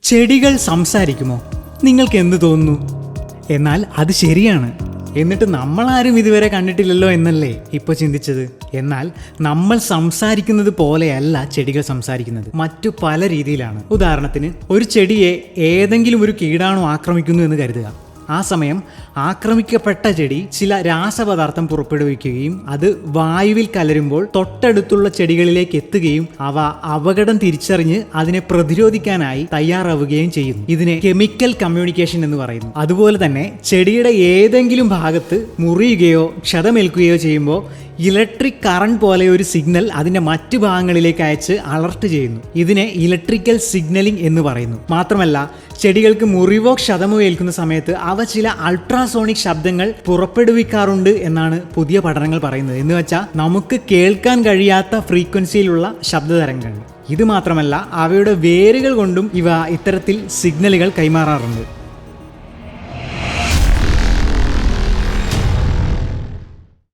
ചെടികൾ സംസാരിക്കുമോ? നിങ്ങൾക്ക് എന്ത് തോന്നുന്നു? എന്നാൽ അത് ശരിയാണ്. എന്നിട്ട് നമ്മളാരും ഇതുവരെ കണ്ടിട്ടില്ലല്ലോ എന്നല്ലേ ഇപ്പോൾ ചിന്തിച്ചത്? എന്നാൽ നമ്മൾ സംസാരിക്കുന്നത് പോലെയല്ല ചെടികൾ സംസാരിക്കുന്നത്. മറ്റു പല രീതിയിലാണ്. ഉദാഹരണത്തിന്, ഒരു ചെടിയെ ഏതെങ്കിലും ഒരു കീടാണു ആക്രമിക്കുന്നു എന്ന് കരുതുക. ആ സമയം ആക്രമിക്കപ്പെട്ട ചെടി ചില രാസപദാർത്ഥം പുറപ്പെടുവിക്കുകയും അത് വായുവിൽ കലരുമ്പോൾ തൊട്ടടുത്തുള്ള ചെടികളിലേക്ക് എത്തുകയും അവ അപകടം തിരിച്ചറിഞ്ഞ് അതിനെ പ്രതിരോധിക്കാനായി തയ്യാറാവുകയും ചെയ്യുന്നു. ഇതിനെ കെമിക്കൽ കമ്മ്യൂണിക്കേഷൻ എന്ന് പറയുന്നു. അതുപോലെ തന്നെ ചെടിയുടെ ഏതെങ്കിലും ഭാഗത്ത് മുറിയുകയോ ക്ഷതമേൽക്കുകയോ ചെയ്യുമ്പോൾ ഇലക്ട്രിക് കറണ്ട് പോലെ ഒരു സിഗ്നൽ അതിന്റെ മറ്റു ഭാഗങ്ങളിലേക്ക് അയച്ച് അലർട്ട് ചെയ്യുന്നു. ഇതിനെ ഇലക്ട്രിക്കൽ സിഗ്നലിംഗ് എന്ന് പറയുന്നു. മാത്രമല്ല, ചെടികൾക്ക് മുറിവോ ക്ഷതമോ ഏൽക്കുന്ന സമയത്ത് അവ ചില അൾട്രാസോണിക് ശബ്ദങ്ങൾ പുറപ്പെടുവിക്കാറുണ്ട് എന്നാണ് പുതിയ പഠനങ്ങൾ പറയുന്നത്. എന്ന് വെച്ചാൽ നമുക്ക് കേൾക്കാൻ കഴിയാത്ത ഫ്രീക്വൻസിയിലുള്ള ശബ്ദതരംഗങ്ങൾ. ഇത് മാത്രമല്ല, അവയുടെ വേരുകൾ കൊണ്ടും ഇവ ഇത്തരത്തിൽ സിഗ്നലുകൾ കൈമാറാറുണ്ട്.